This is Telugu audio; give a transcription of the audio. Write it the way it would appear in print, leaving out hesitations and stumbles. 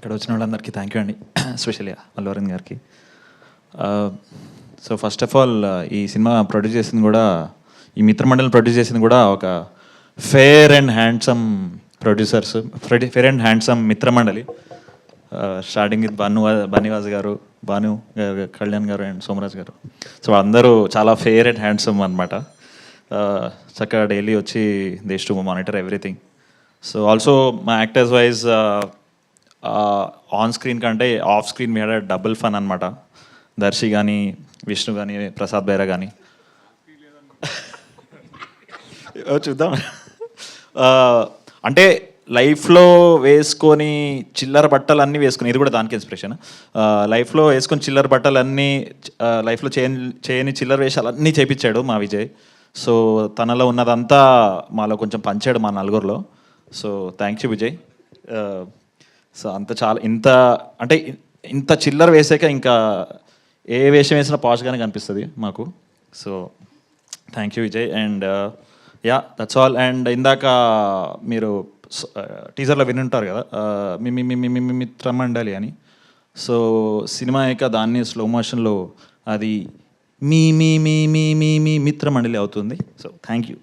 ఇక్కడ వచ్చిన వాళ్ళందరికీ థ్యాంక్ యూ అండి, ఎస్పెషల్లీ అల్లు అరవింద్ గారికి. సో ఫస్ట్ ఆఫ్ ఆల్ ఈ సినిమా ప్రొడ్యూస్ చేసింది కూడా, ఈ మిత్రమండలిని ప్రొడ్యూస్ చేసింది కూడా ఒక fair and handsome producers, fair and handsome Mitramandali. Starting with Bunny Vas garu, Bhanu గారు, కళ్యాణ్ గారు అండ్ సోమరాజ్ గారు. సో అందరూ చాలా ఫేర్ అండ్ హ్యాండ్సమ్ అనమాట. చక్కగా డైలీ వచ్చి దేశ్ to monitor everything. So also మా యాక్టర్స్ వైజ్ ఆన్ స్క్రీన్ కంటే ఆఫ్ స్క్రీన్ మీద డబుల్ ఫన్ అనమాట. దర్శి కానీ, విష్ణు కానీ, ప్రసాద్ బైరా కానీ చూద్దాం. అంటే లైఫ్లో వేసుకొని చిల్లర బట్టలు అన్నీ వేసుకొని, ఇది కూడా దానికి ఇన్స్పిరేషన్. లైఫ్లో వేసుకొని చిల్లర బట్టలు అన్నీ, లైఫ్లో చేయని చిల్లర వేషాలు అన్నీ చేపించాడు మా విజయ్. సో తనలో ఉన్నదంతా మాలో కొంచెం పంచాడు మా నలుగురిలో. So thank you Vijay. So అంత చాలా ఇంత చిల్లర వేసాక ఇంకా ఏ వేషం వేసినా పాష్గానే కనిపిస్తుంది మాకు. So thank you Vijay. And yeah, that's all. And ఇందాక మీరు టీజర్లో వినుంటారు కదా, మిత్రమండలి అని. సో సినిమా యొక్క దాన్ని స్లో మోషన్లో అది మీ మీ మీ మీ మీ మీ మిత్రమండలి అవుతుంది. So thank you.